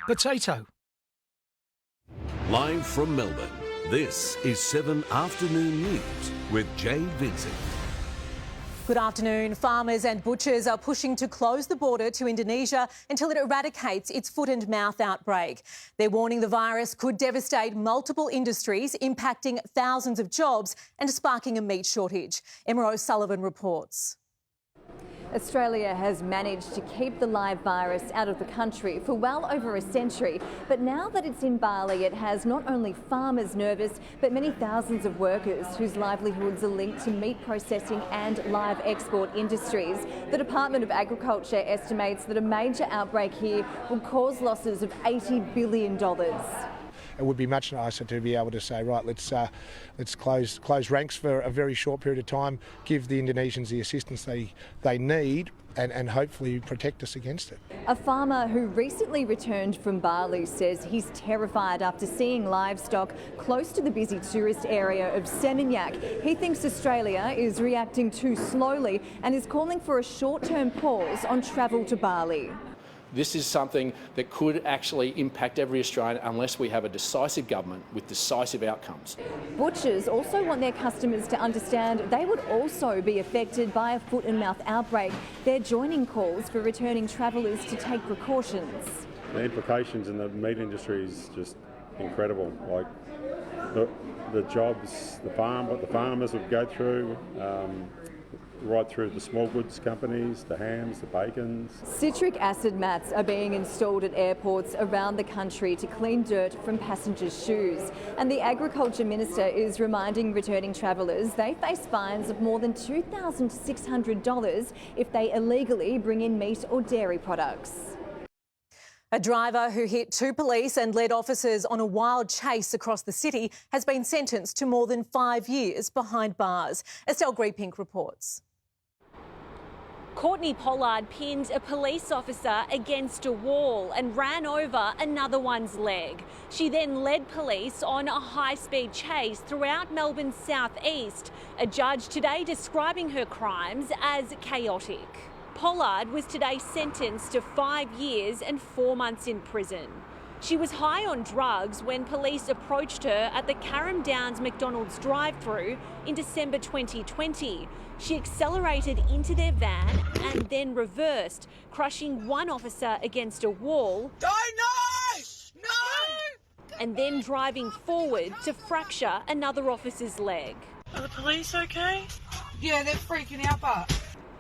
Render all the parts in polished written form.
Potato. Live from Melbourne, this is 7 Afternoon News with Jayde, Vincent. Good afternoon. Farmers and butchers are pushing to close the border to Indonesia until it eradicates its foot and mouth outbreak. They're warning the virus could devastate multiple industries, impacting thousands of jobs and sparking a meat shortage. Emma O'Sullivan reports. Australia has managed to keep the live virus out of the country for well over a century, but now that it's in Bali, it has not only farmers nervous, but many thousands of workers whose livelihoods are linked to meat processing and live export industries. The Department of Agriculture estimates that a major outbreak here will cause losses of $80 billion. It would be much nicer to be able to say, right, let's close ranks for a very short period of time, give the Indonesians the assistance they need and hopefully protect us against it. A farmer who recently returned from Bali says he's terrified after seeing livestock close to the busy tourist area of Seminyak. He thinks Australia is reacting too slowly and is calling for a short-term pause on travel to Bali. This is something that could actually impact every Australian unless we have a decisive government with decisive outcomes. Butchers also want their customers to understand they would also be affected by a foot and mouth outbreak. They're joining calls for returning travellers to take precautions. The implications in the meat industry is just incredible. Like the jobs, what the farmers would go through, right through the small goods companies, the hams, the bacons. Citric acid mats are being installed at airports around the country to clean dirt from passengers' shoes. And the Agriculture Minister is reminding returning travellers they face fines of more than $2,600 if they illegally bring in meat or dairy products. A driver who hit two police and led officers on a wild chase across the city has been sentenced to more than 5 years behind bars. Estelle Greepink reports. Courtney Pollard pinned a police officer against a wall and ran over another one's leg. She then led police on a high-speed chase throughout Melbourne's southeast. A judge today describing her crimes as chaotic. Pollard was today sentenced to 5 years and 4 months in prison. She was high on drugs when police approached her at the Carrum Downs McDonald's drive-thru in December 2020. She accelerated into their van and then reversed, crushing one officer against a wall. No! And then driving forward to fracture another officer's leg. Are the police okay? Yeah, they're freaking out,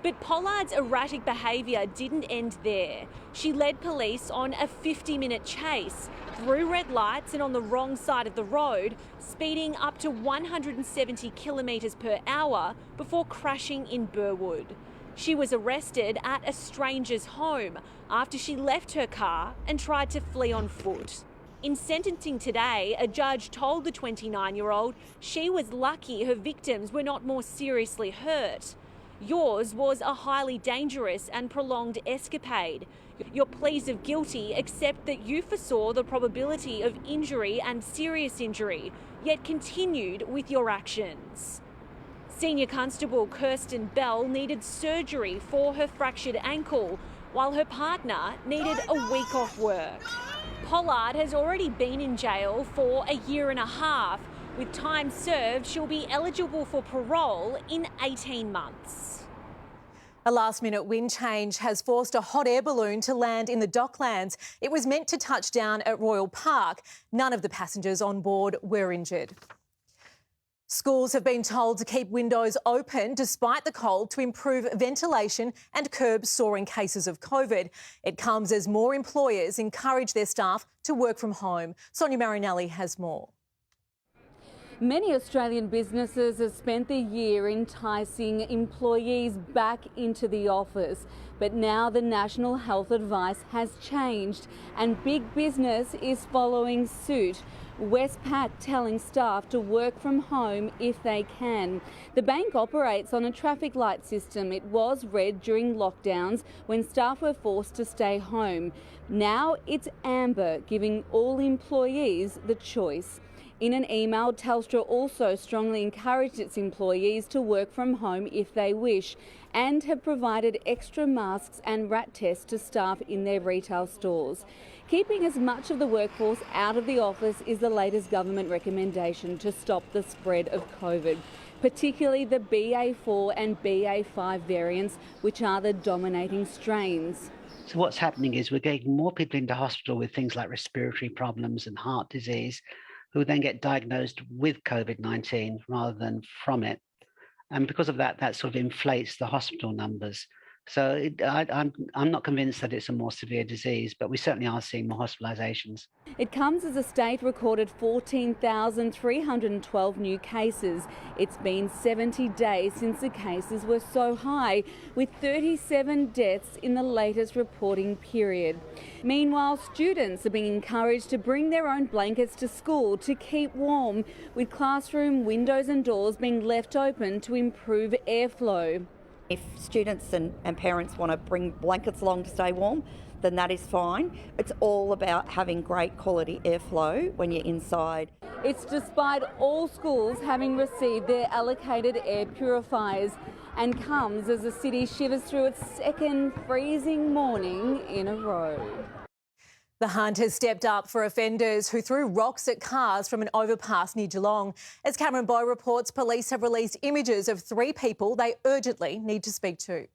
But Pollard's erratic behaviour didn't end there. She led police on a 50-minute chase, through red lights and on the wrong side of the road, speeding up to 170 kilometres per hour before crashing in Burwood. She was arrested at a stranger's home after she left her car and tried to flee on foot. In sentencing today, a judge told the 29-year-old she was lucky her victims were not more seriously hurt. Yours was a highly dangerous and prolonged escapade. Your pleas of guilty accept that you foresaw the probability of injury and serious injury, yet continued with your actions. Senior Constable Kirsten Bell needed surgery for her fractured ankle, while her partner needed a week off work. Pollard has already been in jail for a year and a half. With time served, she'll be eligible for parole in 18 months. A last-minute wind change has forced a hot air balloon to land in the Docklands. It was meant to touch down at Royal Park. None of the passengers on board were injured. Schools have been told to keep windows open despite the cold to improve ventilation and curb soaring cases of COVID. It comes as more employers encourage their staff to work from home. Sonia Marinelli has more. Many Australian businesses have spent the year enticing employees back into the office. But now the national health advice has changed and big business is following suit. Westpac telling staff to work from home if they can. The bank operates on a traffic light system. It was red during lockdowns when staff were forced to stay home. Now it's amber, giving all employees the choice. In an email, Telstra also strongly encouraged its employees to work from home if they wish, and have provided extra masks and rat tests to staff in their retail stores. Keeping as much of the workforce out of the office is the latest government recommendation to stop the spread of COVID, particularly the BA4 and BA5 variants, which are the dominating strains. So what's happening is we're getting more people into hospital with things like respiratory problems and heart disease, who then get diagnosed with COVID-19 rather than from it. And because of that, that sort of inflates the hospital numbers. So I'm not convinced that it's a more severe disease, but we certainly are seeing more hospitalisations. It comes as the state recorded 14,312 new cases. It's been 70 days since the cases were so high, with 37 deaths in the latest reporting period. Meanwhile, students are being encouraged to bring their own blankets to school to keep warm, with classroom windows and doors being left open to improve airflow. If students and parents want to bring blankets along to stay warm, then that is fine. It's all about having great quality airflow when you're inside. It's despite all schools having received their allocated air purifiers, and comes as the city shivers through its second freezing morning in a row. The hunt has stepped up for offenders who threw rocks at cars from an overpass near Geelong. As Cameron Bowe reports, police have released images of 3 people they urgently need to speak to.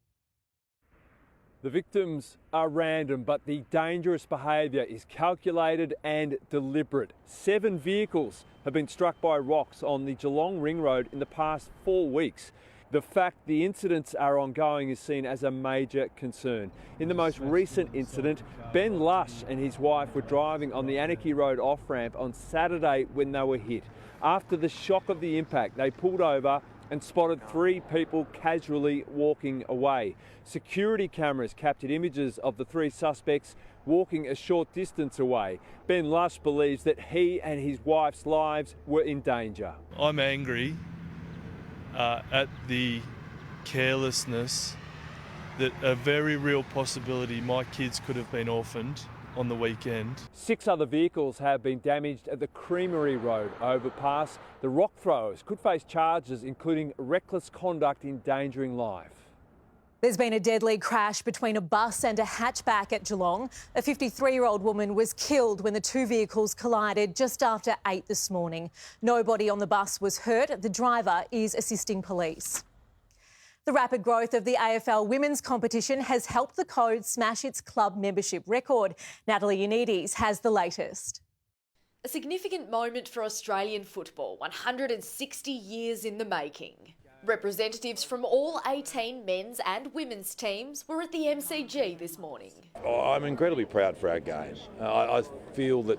The victims are random, but the dangerous behaviour is calculated and deliberate. 7 vehicles have been struck by rocks on the Geelong Ring Road in the past 4 weeks. The fact the incidents are ongoing is seen as a major concern. In the most recent incident, Ben Lush and his wife were driving on the Anarchy Road off-ramp on Saturday when they were hit. After the shock of the impact, they pulled over and spotted 3 people casually walking away. Security cameras captured images of the 3 suspects walking a short distance away. Ben Lush believes that he and his wife's lives were in danger. I'm angry at the carelessness, that a very real possibility my kids could have been orphaned on the weekend. 6 other vehicles have been damaged at the Creamery Road overpass. The rock throwers could face charges including reckless conduct endangering life. There's been a deadly crash between a bus and a hatchback at Geelong. A 53-year-old woman was killed when the 2 vehicles collided just after 8 this morning. Nobody on the bus was hurt. The driver is assisting police. The rapid growth of the AFL women's competition has helped the Code smash its club membership record. Natalie Yannidis has the latest. A significant moment for Australian football, 160 years in the making. Representatives from all 18 men's and women's teams were at the MCG this morning. I'm incredibly proud for our game. I feel that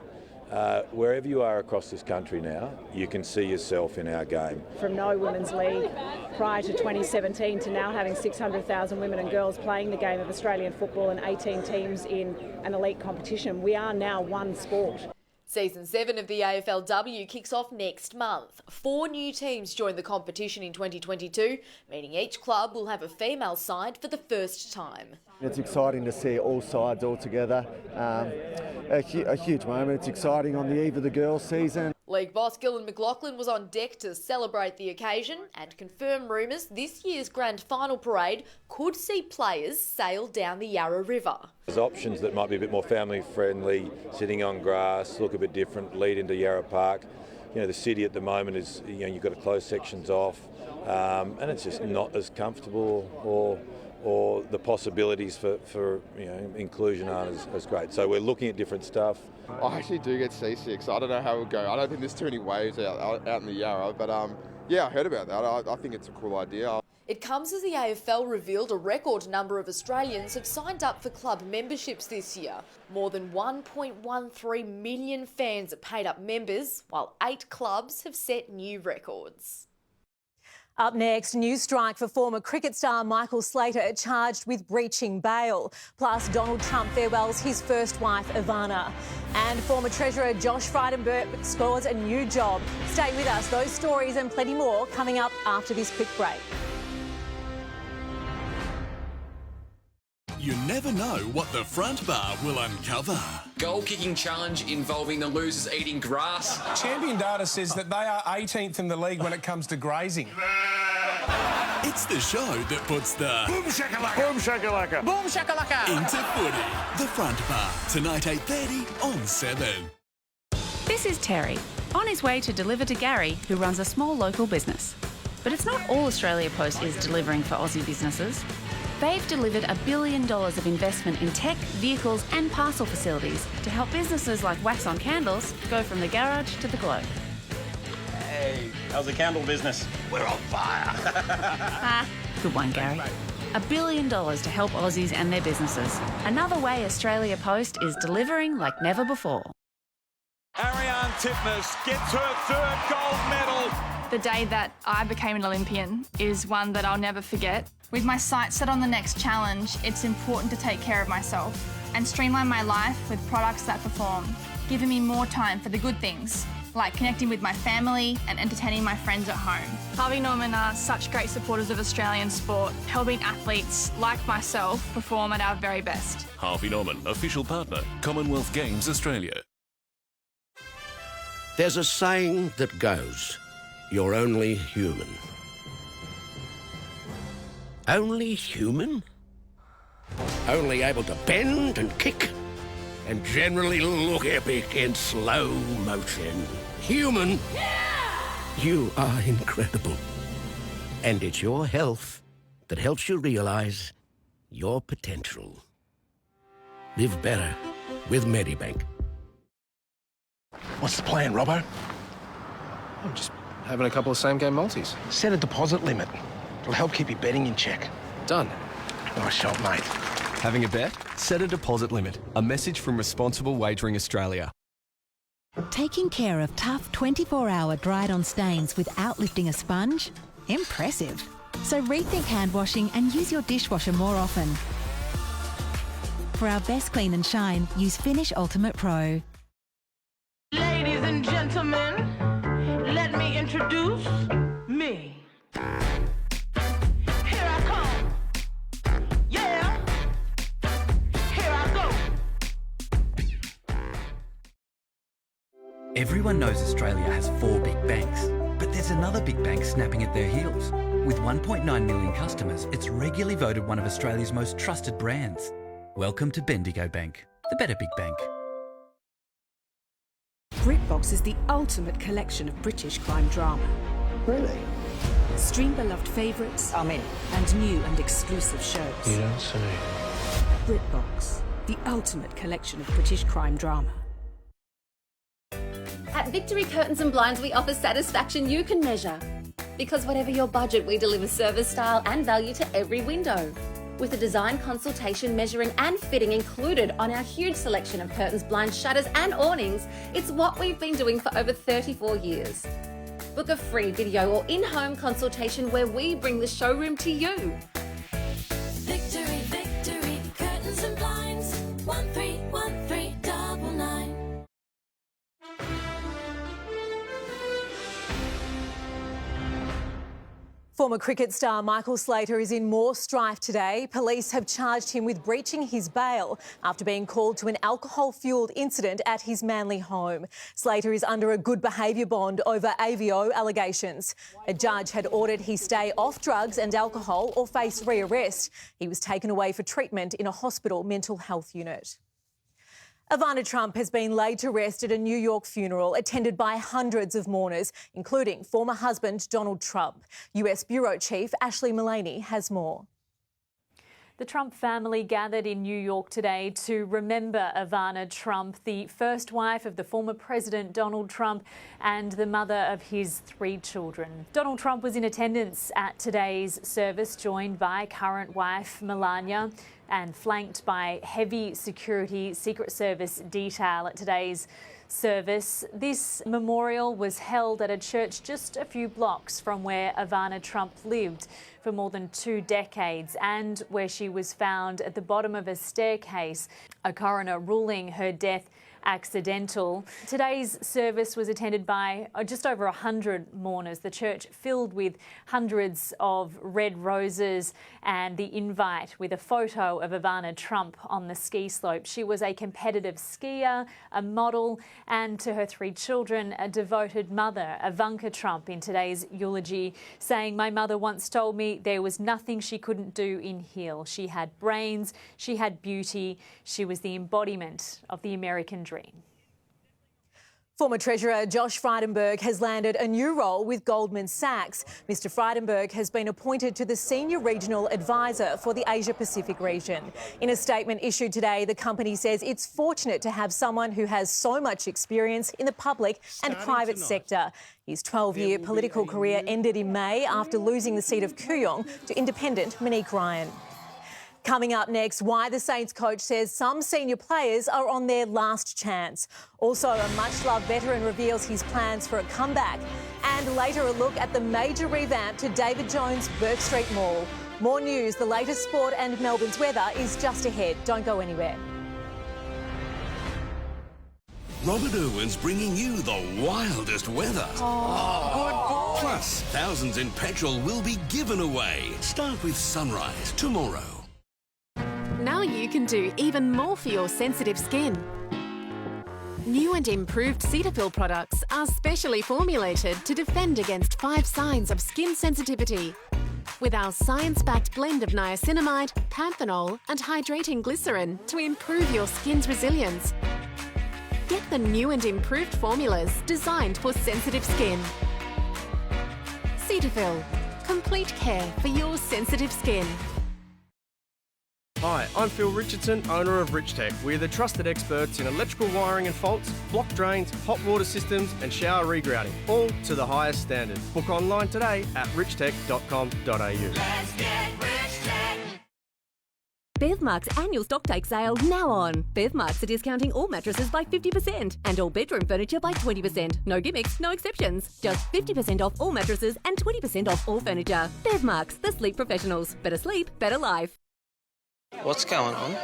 wherever you are across this country now, you can see yourself in our game. From no women's league prior to 2017 to now having 600,000 women and girls playing the game of Australian football and 18 teams in an elite competition, we are now one sport. Season 7 of the AFLW kicks off next month. 4 new teams join the competition in 2022, meaning each club will have a female side for the first time. It's exciting to see all sides all together. A huge moment. It's exciting on the eve of the girls' season. League boss Gillan McLaughlin was on deck to celebrate the occasion and confirm rumours this year's grand final parade could see players sail down the Yarra River. There's options that might be a bit more family friendly, sitting on grass, look a bit different, lead into Yarra Park. You know, the city at the moment is, you've got to close sections off, and it's just not as comfortable, or the possibilities for inclusion aren't as great. So we're looking at different stuff. I actually do get seasick, so I don't know how it would go. I don't think there's too many waves out in the Yarra, but yeah, I heard about that. I think it's a cool idea. It comes as the AFL revealed a record number of Australians have signed up for club memberships this year. More than 1.13 million fans are paid up members, while 8 clubs have set new records. Up next, news strike for former cricket star Michael Slater charged with breaching bail. Plus, Donald Trump farewells his first wife, Ivana. And former Treasurer Josh Frydenberg scores a new job. Stay with us. Those stories and plenty more coming up after this quick break. You never never know what the front bar will uncover. Goal kicking challenge involving the losers eating grass. Champion data says that they are 18th in the league when it comes to grazing. It's the show that puts the Boom shakalaka! Boom shakalaka! Boom shakalaka! into footy. The front bar, tonight 8:30 on 7. This is Terry, on his way to deliver to Gary, who runs a small local business. But it's not all Australia Post is delivering for Aussie businesses. They've delivered $1 billion of investment in tech, vehicles and parcel facilities to help businesses like Wax On Candles go from the garage to the globe. Hey, how's the candle business? We're on fire. Good one, Gary. $1 billion to help Aussies and their businesses. Another way Australia Post is delivering like never before. Ariane Titmus gets her third gold medal. The day that I became an Olympian is one that I'll never forget. With my sights set on the next challenge, it's important to take care of myself and streamline my life with products that perform, giving me more time for the good things, like connecting with my family and entertaining my friends at home. Harvey Norman are such great supporters of Australian sport, helping athletes like myself perform at our very best. Harvey Norman, official partner, Commonwealth Games Australia. There's a saying that goes, you're only human. Only human? Only able to bend and kick and generally look epic in slow motion. Human? Yeah! You are incredible. And it's your health that helps you realise your potential. Live better with Medibank. What's the plan, Robbo? I'm just having a couple of same-game multis. Set a deposit limit. It'll help keep your betting in check. Done. Nice shot, mate. Having a bet? Set a deposit limit. A message from Responsible Wagering Australia. Taking care of tough 24-hour dried-on stains without lifting a sponge? Impressive. So rethink hand washing and use your dishwasher more often. For our best clean and shine, use Finish Ultimate Pro. Ladies and gentlemen, let me introduce me. Here I come. Yeah. Here I go. Everyone knows Australia has 4 big banks, but there's another big bank snapping at their heels. With 1.9 million customers, it's regularly voted one of Australia's most trusted brands. Welcome to Bendigo Bank, the better big bank. BritBox is the ultimate collection of British crime drama. Really? Stream beloved favourites. I'm in. And new and exclusive shows. You don't say. BritBox, the ultimate collection of British crime drama. At Victory Curtains and Blinds, we offer satisfaction you can measure. Because whatever your budget, we deliver service, style and value to every window. With a design consultation, measuring and fitting included on our huge selection of curtains, blinds, shutters and awnings, it's what we've been doing for over 34 years. Book a free video or in-home consultation where we bring the showroom to you. Victory, Victory, Curtains and Blinds, 131399. Former cricket star Michael Slater is in more strife today. Police have charged him with breaching his bail after being called to an alcohol-fuelled incident at his Manly home. Slater is under a good behaviour bond over AVO allegations. A judge had ordered he stay off drugs and alcohol or face re-arrest. He was taken away for treatment in a hospital mental health unit. Ivana Trump has been laid to rest at a New York funeral attended by hundreds of mourners, including former husband Donald Trump. US Bureau Chief Ashley Mullaney has more. The Trump family gathered in New York today to remember Ivana Trump, the first wife of the former President Donald Trump and the mother of his 3 children. Donald Trump was in attendance at today's service, joined by current wife Melania, and flanked by heavy security Secret Service detail at today's service. This memorial was held at a church just a few blocks from where Ivana Trump lived for more than 2 decades and where she was found at the bottom of a staircase, a coroner ruling her death accidental. Today's service was attended by just over 100 mourners. The church filled with hundreds of red roses and the invite with a photo of Ivana Trump on the ski slope. She was a competitive skier, a model, and to her 3 children, a devoted mother. Ivanka Trump in today's eulogy saying, "My mother once told me there was nothing she couldn't do in heel. She had brains, she had beauty, she was the embodiment of the American dream." Former Treasurer Josh Frydenberg has landed a new role with Goldman Sachs. Mr Frydenberg has been appointed to the Senior Regional Advisor for the Asia-Pacific region. In a statement issued today, the company says it's fortunate to have someone who has so much experience in the public and private sector. His 12-year political career ended in May after losing the seat of Kooyong to independent Monique Ryan. Coming up next, why the Saints coach says some senior players are on their last chance. Also, a much-loved veteran reveals his plans for a comeback. And later, a look at the major revamp to David Jones' Bourke Street Mall. More news, the latest sport and Melbourne's weather is just ahead. Don't go anywhere. Robert Irwin's bringing you the wildest weather. Oh, good boy. Plus, thousands in petrol will be given away. Start with Sunrise tomorrow. Now you can do even more for your sensitive skin. New and improved Cetaphil products are specially formulated to defend against 5 signs of skin sensitivity. With our science-backed blend of niacinamide, panthenol and hydrating glycerin to improve your skin's resilience. Get the new and improved formulas designed for sensitive skin. Cetaphil. Complete care for your sensitive skin. Hi, I'm Phil Richardson, owner of RichTech. We're the trusted experts in electrical wiring and faults, block drains, hot water systems and shower regrouting, all to the highest standard. Book online today at richtech.com.au. Let's get RichTech. Bevmark's annual stocktake sale now on. Bevmarks are discounting all mattresses by 50% and all bedroom furniture by 20%. No gimmicks, no exceptions. Just 50% off all mattresses and 20% off all furniture. Bevmarks, the sleep professionals. Better sleep, better life. What's going on?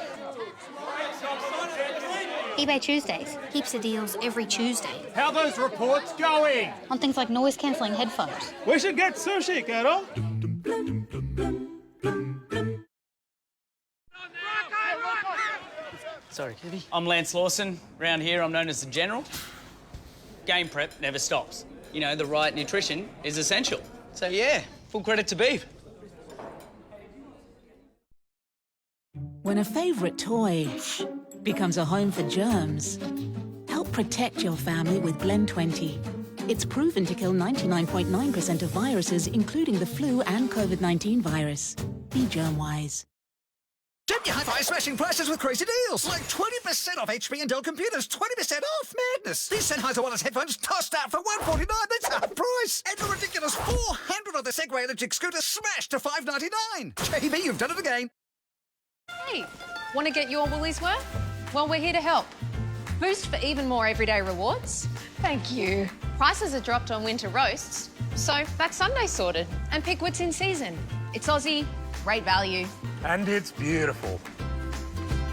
eBay Tuesdays. Heaps of deals every Tuesday. How are those reports going? On things like noise-cancelling headphones. We should get sushi, Carol. Sorry, Kevy. I'm Lance Lawson. Around here, I'm known as the General. Game prep never stops. You know, the right nutrition is essential. So, yeah, full credit to Beef. When a favourite toy becomes a home for germs, help protect your family with Blend 20. It's proven to kill 99.9% of viruses, including the flu and COVID-19 virus. Be germ-wise. Jimmy Hi-Fi smashing prices with crazy deals. Like 20% off HP and Dell computers, 20% off. Madness. These Sennheiser wireless headphones tossed out for $149. That's half price. And a ridiculous 400 of the Segway electric scooters smashed to $599. JB, you've done it again. Hey, want to get your Woolies worth? Well, we're here to help. Boost for even more everyday rewards. Thank you. Prices are dropped on winter roasts, so that's Sunday sorted. And pick what's in season. It's Aussie, great value. And it's beautiful.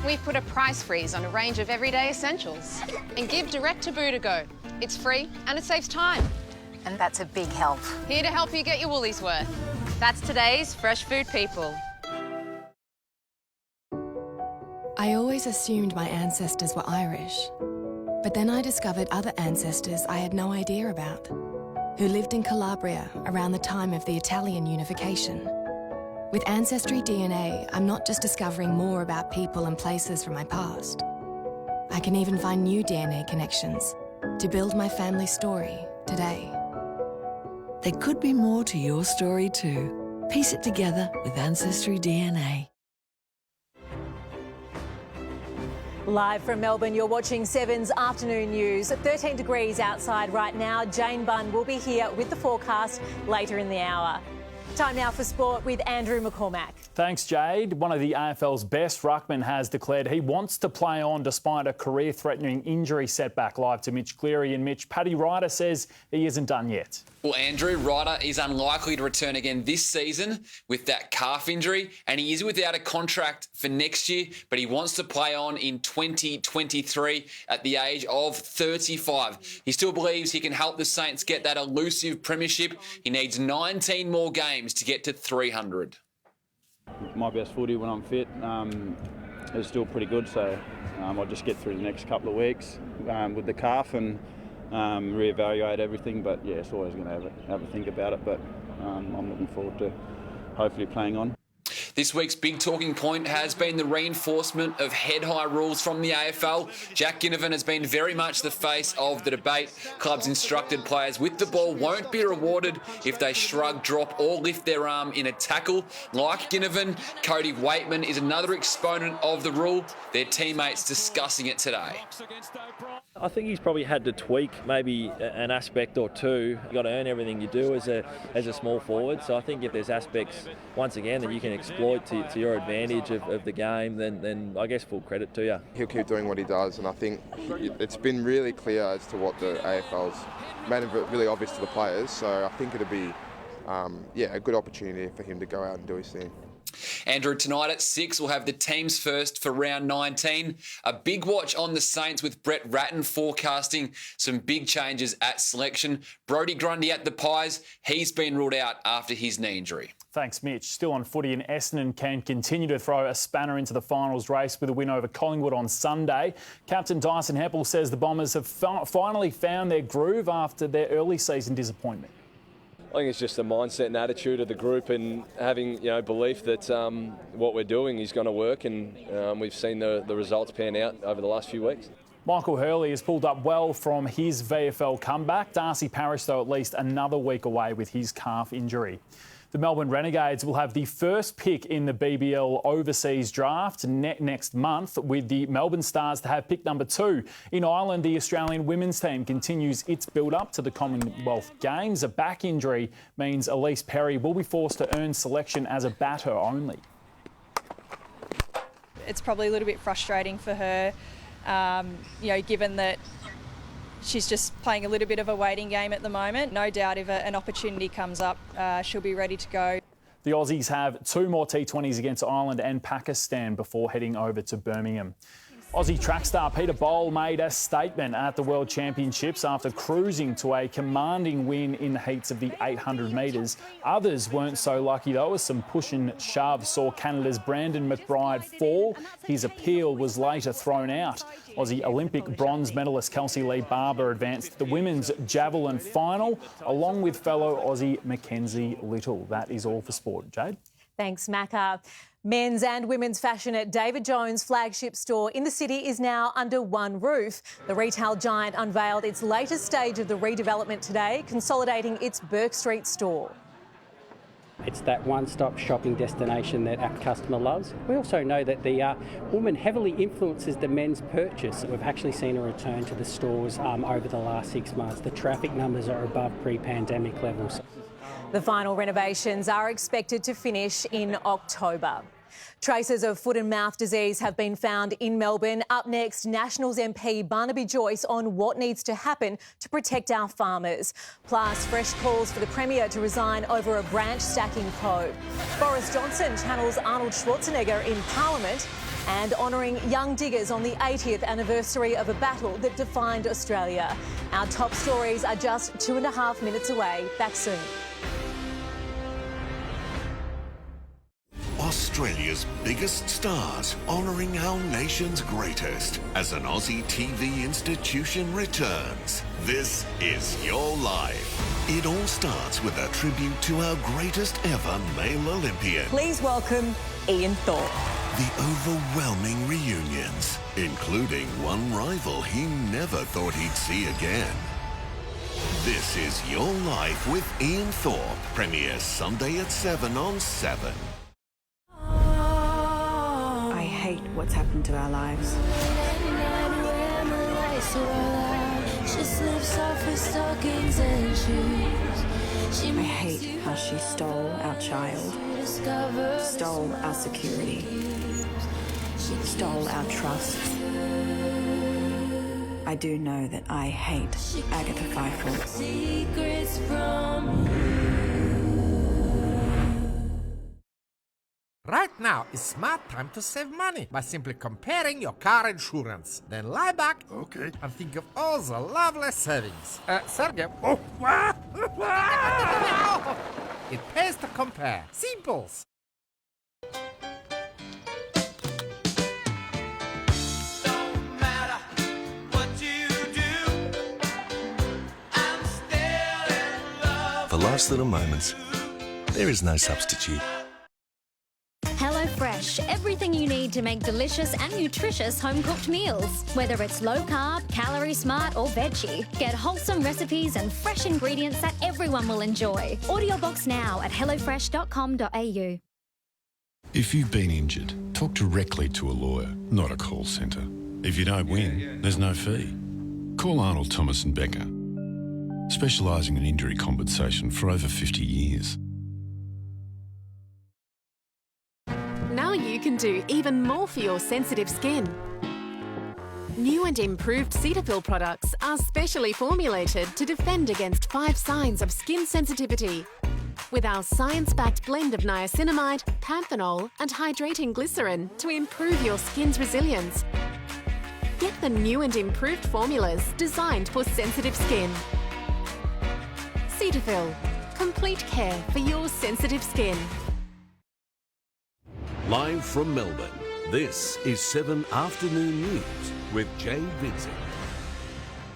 We've put a price freeze on a range of everyday essentials. And give direct to Boo-to-Go. It's free and it saves time. And that's a big help. Here to help you get your Woolies worth. That's today's Fresh Food People. I always assumed my ancestors were Irish, but then I discovered other ancestors I had no idea about, who lived in Calabria around the time of the Italian unification. With Ancestry DNA, I'm not just discovering more about people and places from my past. I can even find new DNA connections to build my family story today. There could be more to your story too. Piece it together with Ancestry DNA. Live from Melbourne, you're watching 7's Afternoon News. 13 degrees outside right now. Jane Bunn will be here with the forecast later in the hour. Time now for sport with Andrew McCormack. Thanks, Jade. One of the AFL's best ruckmen has declared he wants to play on despite a career-threatening injury setback. Live to Mitch Cleary and Mitch. Paddy Ryder says he isn't done yet. Well, Andrew, Ryder is unlikely to return again this season with that calf injury, and he is without a contract for next year, but he wants to play on in 2023 at the age of 35. He still believes he can help the Saints get that elusive premiership. He needs 19 more games to get to 300. My best footy when I'm fit is still pretty good, so I'll just get through the next couple of weeks with the calf and reevaluate everything. But yeah, it's always going to have a think about it, but I'm looking forward to hopefully playing on. This week's big talking point has been the reinforcement of head-high rules from the AFL. Jack Ginnivan has been very much the face of the debate. Clubs instructed players with the ball won't be rewarded if they shrug, drop or lift their arm in a tackle. Like Ginnivan, Cody Waitman is another exponent of the rule. Their teammates discussing it today. I think he's probably had to tweak maybe an aspect or two. You've got to earn everything you do as a small forward. So I think if there's aspects, once again, that you can exploit to your advantage of the game, then I guess full credit to you. He'll keep doing what he does, and I think it's been really clear as to what the AFL's made it really obvious to the players. So I think it'll be a good opportunity for him to go out and do his thing. Andrew, tonight at 6, we'll have the teams first for round 19. A big watch on the Saints with Brett Ratton forecasting some big changes at selection. Brodie Grundy at the Pies, he's been ruled out after his knee injury. Thanks, Mitch. Still on footy, and Essendon can continue to throw a spanner into the finals race with a win over Collingwood on Sunday. Captain Dyson Heppel says the Bombers have finally found their groove after their early season disappointment. I think it's just the mindset and attitude of the group, and having belief that what we're doing is going to work, and we've seen the results pan out over the last few weeks. Michael Hurley has pulled up well from his VFL comeback. Darcy Parish, though, at least another week away with his calf injury. The Melbourne Renegades will have the first pick in the BBL overseas draft next month, with the Melbourne Stars to have pick number 2. In Ireland, the Australian women's team continues its build-up to the Commonwealth Games. A back injury means Elise Perry will be forced to earn selection as a batter only. It's probably a little bit frustrating for her, given that she's just playing a little bit of a waiting game at the moment. No doubt if an opportunity comes up, she'll be ready to go. The Aussies have 2 more T20s against Ireland and Pakistan before heading over to Birmingham. Aussie track star Peter Bowl made a statement at the World Championships after cruising to a commanding win in the heats of the 800 metres. Others weren't so lucky though, as some push and shove saw Canada's Brandon McBride fall. His appeal was later thrown out. Aussie Olympic bronze medalist Kelsey Lee Barber advanced to the women's javelin final, along with fellow Aussie Mackenzie Little. That is all for sport. Jade? Thanks, Macca. Men's and women's fashion at David Jones' flagship store in the city is now under one roof. The retail giant unveiled its latest stage of the redevelopment today, consolidating its Burke Street store. It's that one-stop shopping destination that our customer loves. We also know that the woman heavily influences the men's purchase. We've actually seen a return to the stores over the last 6 months. The traffic numbers are above pre-pandemic levels. The final renovations are expected to finish in October. Traces of foot and mouth disease have been found in Melbourne. Up next, Nationals MP Barnaby Joyce on what needs to happen to protect our farmers. Plus, fresh calls for the Premier to resign over a branch stacking code. Boris Johnson channels Arnold Schwarzenegger in Parliament, and honouring young diggers on the 80th anniversary of a battle that defined Australia. Our top stories are just 2.5 minutes away. Back soon. Australia's biggest stars honouring our nation's greatest as an Aussie TV institution returns. This is Your Life. It all starts with a tribute to our greatest ever male Olympian. Please welcome Ian Thorpe. The overwhelming reunions, including one rival he never thought he'd see again. This is Your Life with Ian Thorpe. Premieres Sunday at 7 on 7. I hate what's happened to our lives. She slips off her stockings and shoes. I hate how she stole our child, stole our security, stole our trust. I do know that I hate Agatha Feifel. Secrets from Right now is smart time to save money by simply comparing your car insurance. Then lie back and think of all the lovely savings. Sergey, it pays to compare. Simples. For life's little moments, there is no substitute. HelloFresh, everything you need to make delicious and nutritious home-cooked meals. Whether it's low-carb, calorie-smart or veggie, get wholesome recipes and fresh ingredients that everyone will enjoy. Order your box now at hellofresh.com.au. If you've been injured, talk directly to a lawyer, not a call centre. If you don't win, there's no fee. Call Arnold Thomas and Becker, specialising in injury compensation for over 50 years. Now you can do even more for your sensitive skin. New and improved Cetaphil products are specially formulated to defend against 5 signs of skin sensitivity. With our science-backed blend of niacinamide, panthenol and hydrating glycerin to improve your skin's resilience. Get the new and improved formulas designed for sensitive skin. Cetaphil, complete care for your sensitive skin. Live from Melbourne, this is 7 Afternoon News with Jayde, Vincent.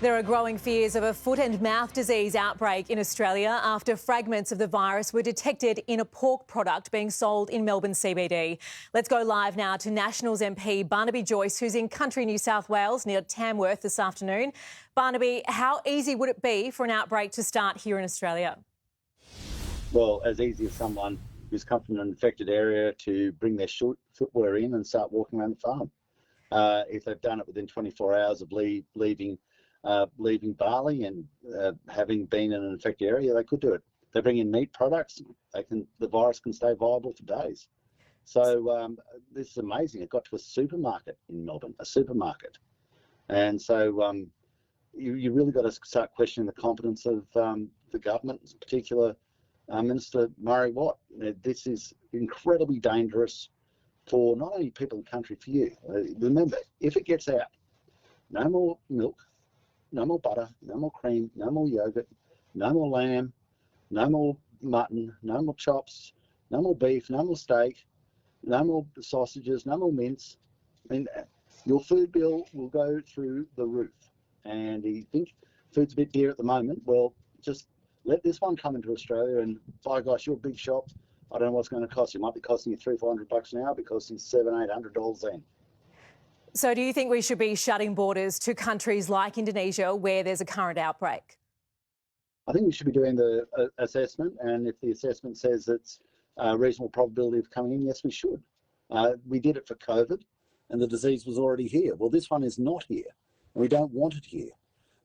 There are growing fears of a foot and mouth disease outbreak in Australia after fragments of the virus were detected in a pork product being sold in Melbourne CBD. Let's go live now to Nationals MP Barnaby Joyce, who's in country New South Wales near Tamworth this afternoon. Barnaby, how easy would it be for an outbreak to start here in Australia? Well, as easy as someone who's come from an infected area to bring their footwear in and start walking around the farm. If they've done it within 24 hours of leaving Bali and having been in an infected area, they could do it. They bring in meat products, the virus can stay viable for days. So this is amazing. It got to a supermarket in Melbourne, and so you really got to start questioning the competence of the government, in particular Minister Murray Watt. This is incredibly dangerous for not only people in the country, for you. Remember, if it gets out, no more milk, no more butter, no more cream, no more yogurt, no more lamb, no more mutton, no more chops, no more beef, no more steak, no more sausages, no more mince. I mean, your food bill will go through the roof. And you think food's a bit dear at the moment? Well, just let this one come into Australia, and by gosh, you're a big shop. I don't know what's going to cost you. It might be costing you $300-400 an hour, because it's $700-800 then. So do you think we should be shutting borders to countries like Indonesia where there's a current outbreak? I think we should be doing the assessment, and if the assessment says it's a reasonable probability of coming in, yes, we should. We did it for COVID, and the disease was already here. Well, this one is not here, and we don't want it here,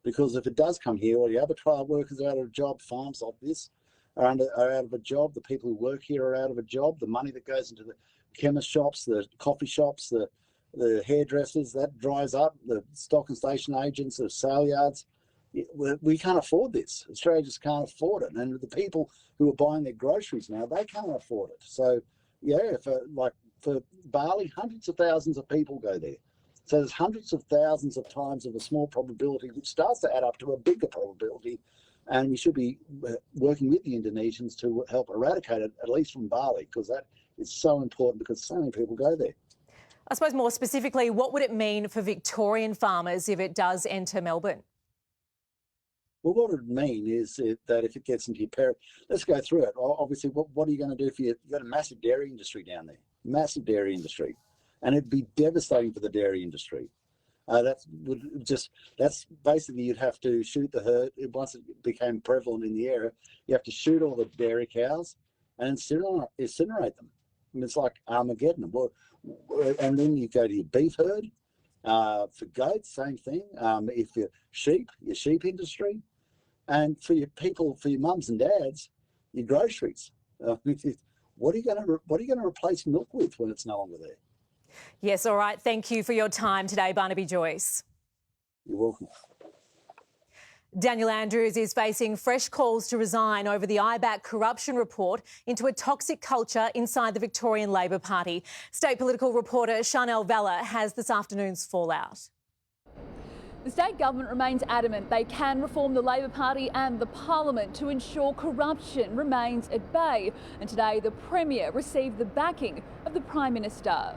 because if it does come here, all the abattoir workers are out of a job, farms like this are out of a job, the people who work here are out of a job, the money that goes into the chemist shops, the coffee shops, the hairdressers, that dries up, the stock and station agents, the sale yards. We can't afford this. Australia just can't afford it. And the people who are buying their groceries now, they can't afford it. So, yeah, for Bali, hundreds of thousands of people go there. So there's hundreds of thousands of times of a small probability, which starts to add up to a bigger probability. And we should be working with the Indonesians to help eradicate it, at least from Bali, because that is so important, because so many people go there. I suppose more specifically, what would it mean for Victorian farmers if it does enter Melbourne? Well, what it would mean is that if it gets into your let's go through it. Obviously, what are you going to do if you've got a massive dairy industry down there? Massive dairy industry. And it'd be devastating for the dairy industry. That's basically, you'd have to shoot the herd. Once it became prevalent in the area, you have to shoot all the dairy cows and incinerate them. I mean, it's like Armageddon. And then you go to your beef herd. For goats, same thing. If your sheep industry, and for your people, for your mums and dads, your groceries. What are you going to replace milk with when it's no longer there? Yes, all right. Thank you for your time today, Barnaby Joyce. You're welcome. Daniel Andrews is facing fresh calls to resign over the IBAC corruption report into a toxic culture inside the Victorian Labor Party. State political reporter Chanel Vella has this afternoon's fallout. The state government remains adamant they can reform the Labor Party and the Parliament to ensure corruption remains at bay. And today the Premier received the backing of the Prime Minister.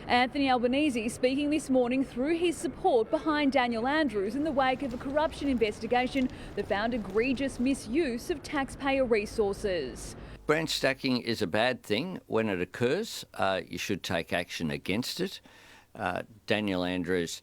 Anthony Albanese speaking this morning through his support behind Daniel Andrews in the wake of a corruption investigation that found egregious misuse of taxpayer resources. Branch stacking is a bad thing. When it occurs, you should take action against it. Daniel Andrews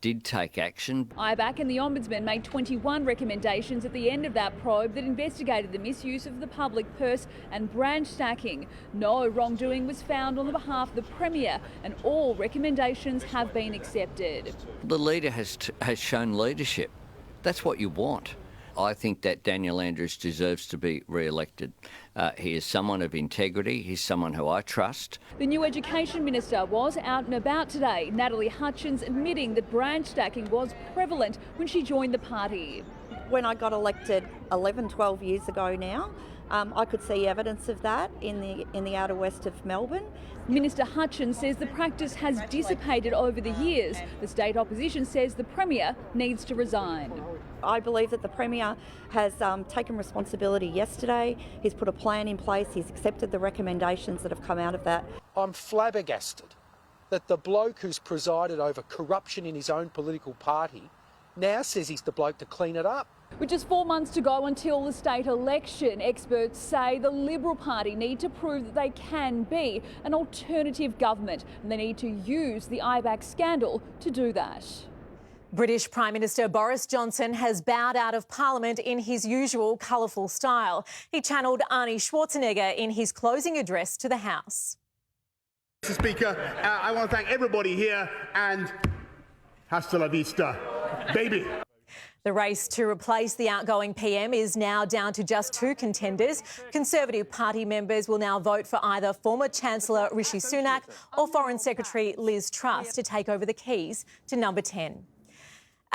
did take action. IBAC and the Ombudsman made 21 recommendations at the end of that probe that investigated the misuse of the public purse and branch stacking. No wrongdoing was found on the behalf of the Premier and all recommendations have been accepted. The leader has shown leadership. That's what you want. I think that Daniel Andrews deserves to be re-elected. He is someone of integrity. He's someone who I trust. The new Education Minister was out and about today. Natalie Hutchins admitting that branch stacking was prevalent when she joined the party. When I got elected 11, 12 years ago now, I could see evidence of that in the outer west of Melbourne. Minister Hutchins says the practice has dissipated over the years. The state opposition says the Premier needs to resign. I believe that the Premier has taken responsibility yesterday. He's put a plan in place. He's accepted the recommendations that have come out of that. I'm flabbergasted that the bloke who's presided over corruption in his own political party now says he's the bloke to clean it up. With just 4 months to go until the state election, experts say the Liberal Party need to prove that they can be an alternative government and they need to use the IBAC scandal to do that. British Prime Minister Boris Johnson has bowed out of Parliament in his usual colourful style. He channelled Arnie Schwarzenegger in his closing address to the House. Mr. Speaker, I want to thank everybody here and hasta la vista, baby. The race to replace the outgoing PM is now down to just two contenders. Conservative Party members will now vote for either former Chancellor Rishi Sunak or Foreign Secretary Liz Truss to take over the keys to number 10.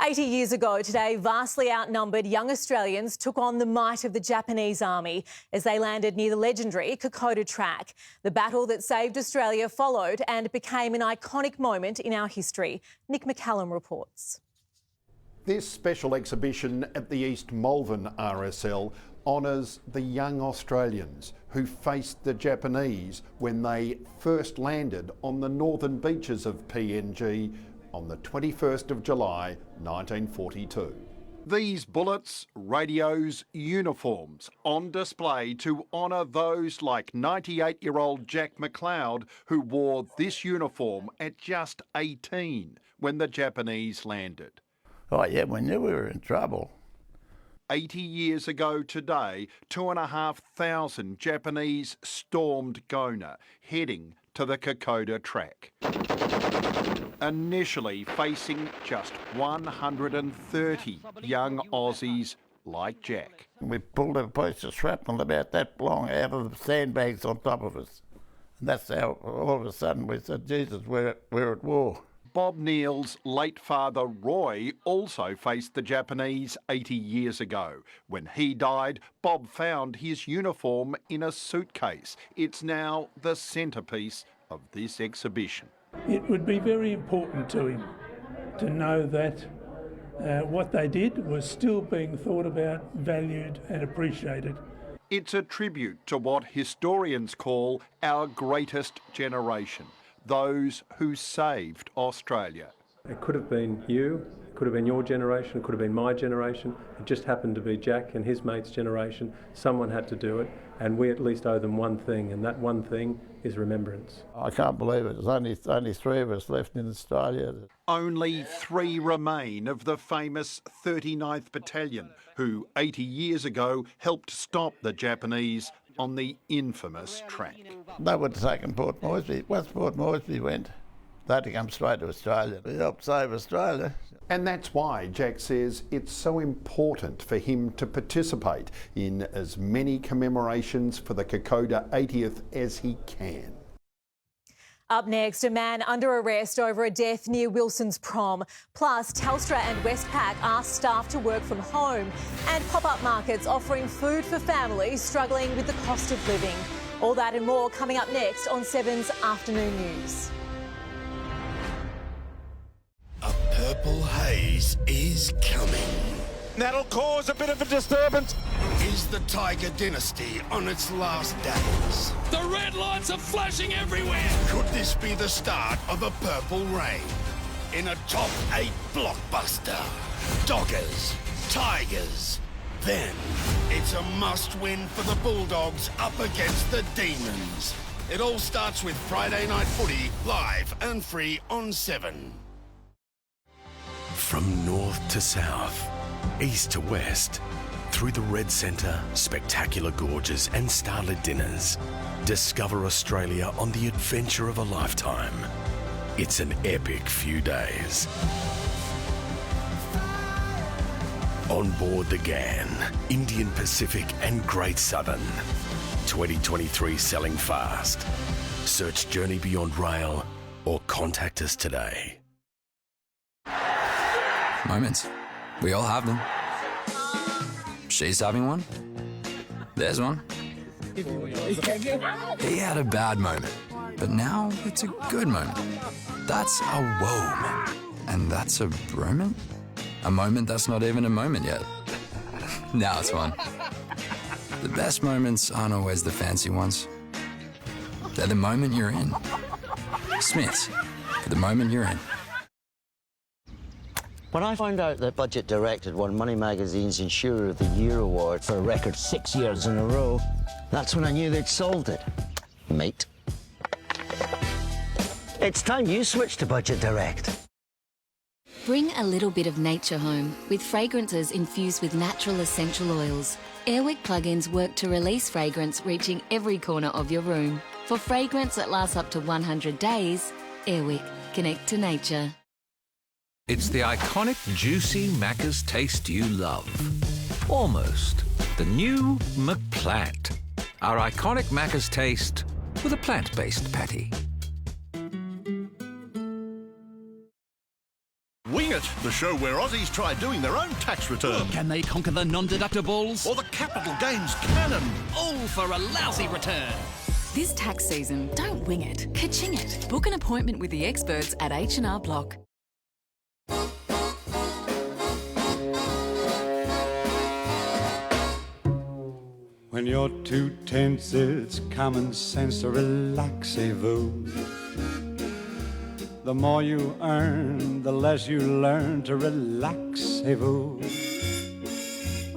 80 years ago today, vastly outnumbered young Australians took on the might of the Japanese army as they landed near the legendary Kokoda Track. The battle that saved Australia followed and became an iconic moment in our history. Nick McCallum reports. This special exhibition at the East Malvern RSL honours the young Australians who faced the Japanese when they first landed on the northern beaches of PNG on the 21st of July 1942. These bullets, radios, uniforms on display to honour those like 98-year-old Jack McLeod who wore this uniform at just 18 when the Japanese landed. Oh yeah, we knew we were in trouble. 80 years ago today, 2,500 Japanese stormed Gona, heading to the Kokoda Track. Initially facing just 130 young Aussies like Jack. We pulled a piece of shrapnel about that long out of the sandbags on top of us. And that's how all of a sudden we said, Jesus, we're at war. Bob Neal's late father Roy also faced the Japanese 80 years ago. When he died, Bob found his uniform in a suitcase. It's now the centrepiece of this exhibition. It would be very important to him to know that what they did was still being thought about, valued and appreciated. It's a tribute to what historians call our greatest generation. Those who saved Australia. It could have been you, it could have been your generation, it could have been my generation. It just happened to be Jack and his mate's generation. Someone had to do it, and we at least owe them one thing, and that one thing is remembrance. I can't believe it. There's only three of us left in Australia. Only 3 remain of the famous 39th Battalion, who 80 years ago helped stop the Japanese on the infamous track. They would have taken Port Moresby. Once Port Moresby went, they'd have come straight to Australia. They helped save Australia. And that's why Jack says it's so important for him to participate in as many commemorations for the Kokoda 80th as he can. Up next, a man under arrest over a death near Wilson's prom. Plus, Telstra and Westpac ask staff to work from home. And pop-up markets offering food for families struggling with the cost of living. All that and more coming up next on 7's Afternoon News. A purple haze is coming. That'll cause a bit of a disturbance. Is the Tiger dynasty on its last days? The red lights are flashing everywhere. Could this be the start of a purple rain? In a top 8 blockbuster. Doggers, Tigers. Then, it's a must-win for the Bulldogs up against the Demons. It all starts with Friday Night Footy, live and free on 7. From north to south, east to west, through the Red Centre, spectacular gorges and starlit dinners, discover Australia on the adventure of a lifetime. It's an epic few days. On board the GAN, Indian Pacific and Great Southern. 2023 selling fast. Search Journey Beyond Rail or contact us today. Moments. We all have them. She's having one. There's one. He had a bad moment, but now it's a good moment. That's a whoa moment. And that's a broment? A moment that's not even a moment yet. Now it's one. The best moments aren't always the fancy ones. They're the moment you're in. Smith's, for the moment you're in. When I found out that Budget Direct had won Money Magazine's Insurer of the Year award for a record 6 years in a row, that's when I knew they'd solved it, mate. It's time you switch to Budget Direct. Bring a little bit of nature home with fragrances infused with natural essential oils. Airwick plugins work to release fragrance reaching every corner of your room. For fragrance that lasts up to 100 days, Airwick, connect to nature. It's the iconic juicy Macca's taste you love. Almost. The new McPlant. Our iconic Macca's taste with a plant-based patty. Wing It, the show where Aussies try doing their own tax return. Can they conquer the non-deductibles? Or the capital gains cannon. All for a lousy return. This tax season, don't wing it, ka-ching it. Book an appointment with the experts at H&R Block. When you're too tense, it's common sense to relaxez-vous. The more you earn, the less you learn to relaxez-vous.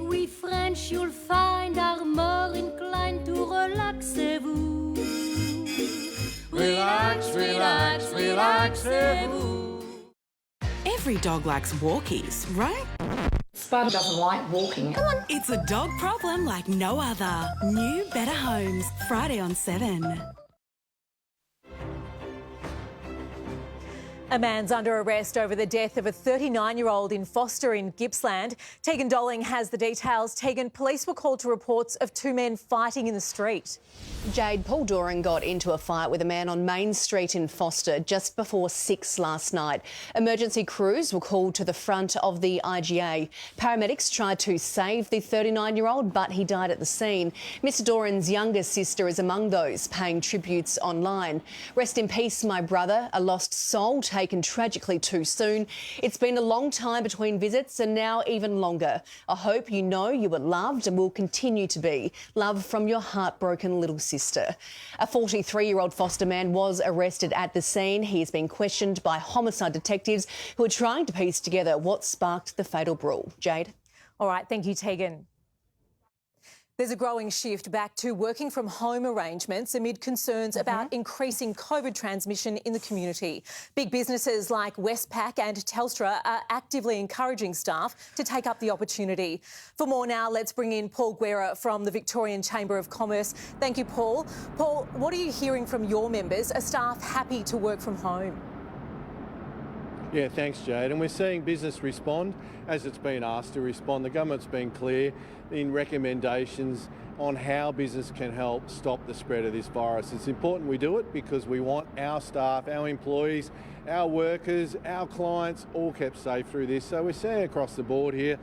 We French, you'll find, are more inclined to relaxez-vous. Relax, relax, relaxez-vous. Every dog likes walkies, right? Spider doesn't like walking. Come on. It's a dog problem like no other. New Better Homes, Friday on 7. A man's under arrest over the death of a 39-year-old in Foster in Gippsland. Tegan Dolling has the details. Tegan, police were called to reports of two men fighting in the street. Jayde, Paul Doran got into a fight with a man on Main Street in Foster just before 6 last night. Emergency crews were called to the front of the IGA. Paramedics tried to save the 39-year-old, but he died at the scene. Mr Doran's younger sister is among those paying tributes online. Rest in peace, my brother, a lost soul taken tragically too soon. It's been a long time between visits and now even longer. I hope you know you were loved and will continue to be. Love from your heartbroken little sister. A 43-year-old Foster man was arrested at the scene. He is being questioned by homicide detectives who are trying to piece together what sparked the fatal brawl. Jayde? All right, thank you, Tegan. There's a growing shift back to working from home arrangements amid concerns about increasing COVID transmission in the community. Big businesses like Westpac and Telstra are actively encouraging staff to take up the opportunity. For more now, let's bring in Paul Guerra from the Victorian Chamber of Commerce. Thank you, Paul. Paul, what are you hearing from your members? Are staff happy to work from home? Yeah, thanks, Jade. And we're seeing business respond as it's been asked to respond. The government's been clear in recommendations on how business can help stop the spread of this virus. It's important we do it because we want our staff, our employees, our workers, our clients all kept safe through this. So we're seeing across the board here,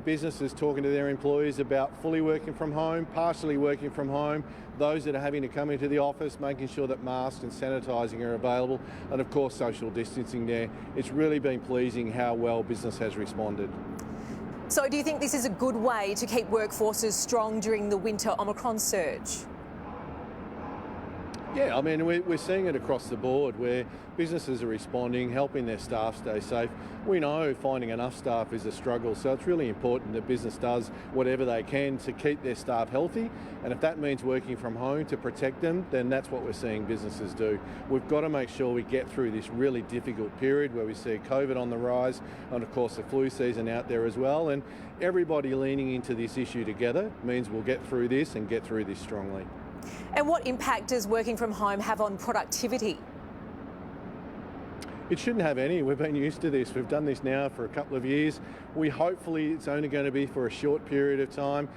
businesses talking to their employees about fully working from home, partially working from home, those that are having to come into the office, making sure that masks and sanitising are available, and of course social distancing there. It's really been pleasing how well business has responded. So do you think this is a good way to keep workforces strong during the winter Omicron surge? Yeah, I mean, we're seeing it across the board where businesses are responding, helping their staff stay safe. We know finding enough staff is a struggle, so it's really important that business does whatever they can to keep their staff healthy. And if that means working from home to protect them, then that's what we're seeing businesses do. We've got to make sure we get through this really difficult period where we see COVID on the rise and, of course, the flu season out there as well. And everybody leaning into this issue together means we'll get through this and get through this strongly. And what impact does working from home have on productivity? It shouldn't have any. We've been used to this. We've done this now for a couple of years. Hopefully it's only going to be for a short period of time.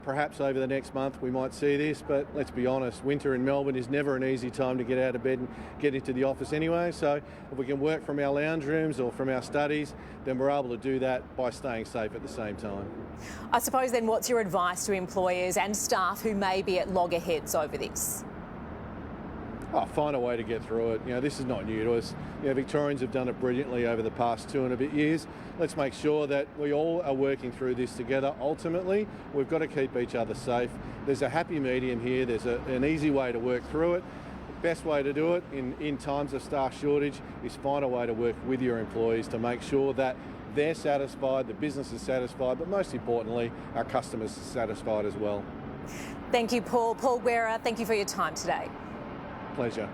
Perhaps over the next month we might see this, but let's be honest, winter in Melbourne is never an easy time to get out of bed and get into the office anyway. So if we can work from our lounge rooms or from our studies, then we're able to do that by staying safe at the same time. I suppose then what's your advice to employers and staff who may be at loggerheads over this? Find a way to get through it. This is not new to us. Victorians have done it brilliantly over the past 2 and a bit years. Let's make sure that we all are working through this together. Ultimately, we've got to keep each other safe. There's a happy medium here. There's an easy way to work through it. The best way to do it in times of staff shortage is find a way to work with your employees to make sure that they're satisfied, the business is satisfied, but most importantly, our customers are satisfied as well. Thank you, Paul. Paul Guerra, thank you for your time today. Pleasure.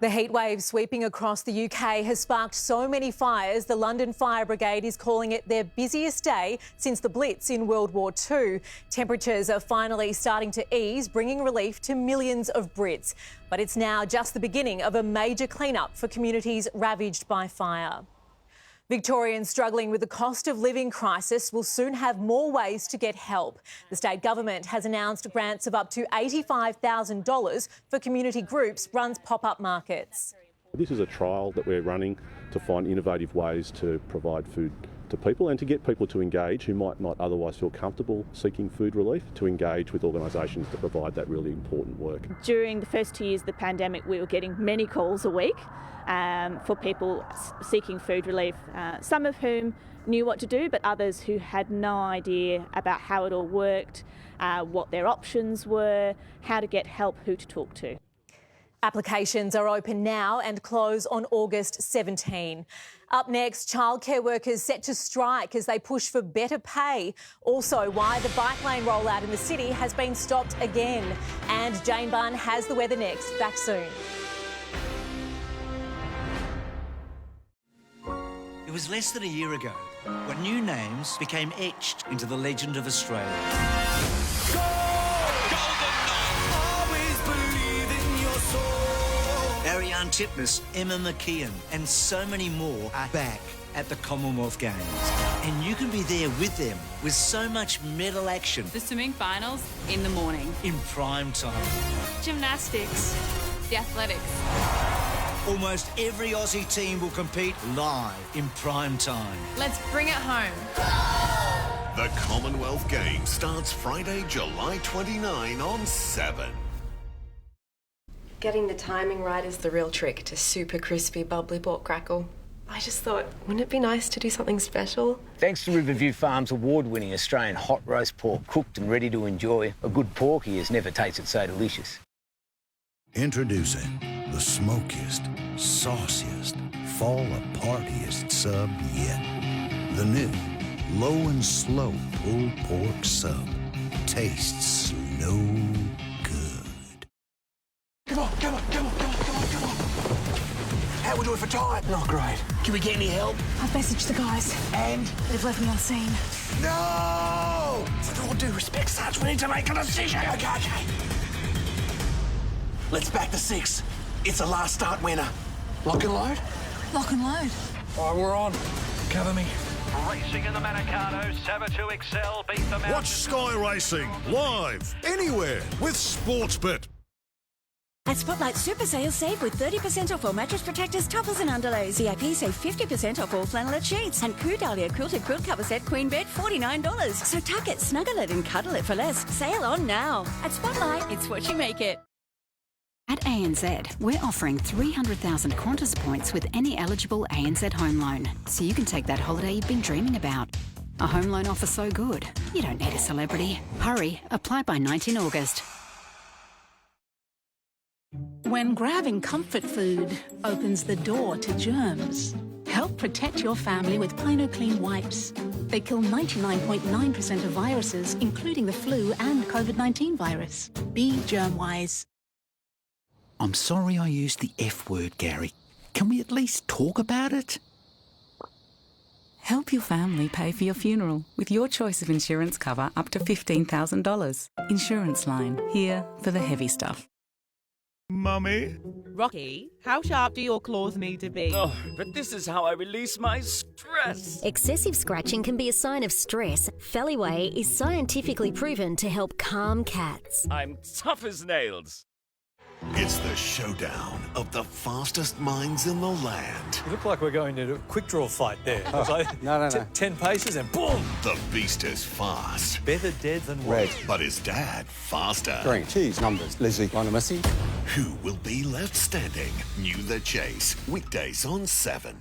The heatwave sweeping across the UK has sparked so many fires, the London Fire Brigade is calling it their busiest day since the Blitz in World War II. Temperatures are finally starting to ease, bringing relief to millions of Brits. But it's now just the beginning of a major clean-up for communities ravaged by fire. Victorians struggling with the cost of living crisis will soon have more ways to get help. The state government has announced grants of up to $85,000 for community groups runs pop-up markets. This is a trial that we're running to find innovative ways to provide food to people and to get people to engage who might not otherwise feel comfortable seeking food relief, to engage with organisations that provide that really important work. During the first 2 years of the pandemic, we were getting many calls a week for people seeking food relief, some of whom knew what to do, but others who had no idea about how it all worked, what their options were, how to get help, who to talk to. Applications are open now and close on August 17. Up next, childcare workers set to strike as they push for better pay. Also, why the bike lane rollout in the city has been stopped again. And Jane Bunn has the weather next. Back soon. It was less than a year ago when new names became etched into the legend of Australia. Ariane Titmus, Emma McKeon and so many more are back at the Commonwealth Games. And you can be there with them with so much medal action. The swimming finals in the morning. In prime time. Gymnastics. The athletics. Almost every Aussie team will compete live in prime time. Let's bring it home. The Commonwealth Games starts Friday, July 29 on 7. Getting the timing right is the real trick to super crispy, bubbly pork crackle. I just thought, wouldn't it be nice to do something special? Thanks to Riverview Farms' award-winning Australian hot roast pork, cooked and ready to enjoy, a good porky has never tasted so delicious. Introducing the smokiest, sauciest, fall-apartiest sub yet. The new low and slow pulled pork sub. Tastes slow good. Come on. How we doing for time? Not great. Can we get any help? I've messaged the guys. And? They've left me on scene. No! With all due respect, Sarge, we need to make a decision. Okay. Let's back the 6. It's a last start winner. Lock and load? Lock and load. Oh, we're on. Cover me. Racing in the Manicato, Saboteur Excel beat the Mountain. Watch Sky Racing live anywhere with Sportsbet. At Spotlight Super Sales, save with 30% off all mattress protectors, toppers and underlays. VIP save 50% off all flannelette sheets. And Coo Dahlia quilted quilt cover set queen bed, $49. So tuck it, snuggle it and cuddle it for less. Sale on now. At Spotlight, it's what you make it. At ANZ, we're offering 300,000 Qantas points with any eligible ANZ home loan, so you can take that holiday you've been dreaming about. A home loan offer so good, you don't need a celebrity. Hurry, apply by 19 August. When grabbing comfort food opens the door to germs, help protect your family with Plano Clean wipes. They kill 99.9% of viruses, including the flu and COVID-19 virus. Be germ-wise. I'm sorry I used the F word, Gary. Can we at least talk about it? Help your family pay for your funeral with your choice of insurance cover up to $15,000. Insurance Line, here for the heavy stuff. Mummy? Rocky, how sharp do your claws need to be? Oh, but this is how I release my stress. Excessive scratching can be a sign of stress. Feliway is scientifically proven to help calm cats. I'm tough as nails. It's the showdown of the fastest minds in the land. You look like we're going to a quick draw fight there. No. 10 paces and boom! The beast is fast. Better dead than red. But his dad faster. Green, cheese, numbers, Lizzie, Lionel Messi. Who will be left standing? New The Chase. Weekdays on 7.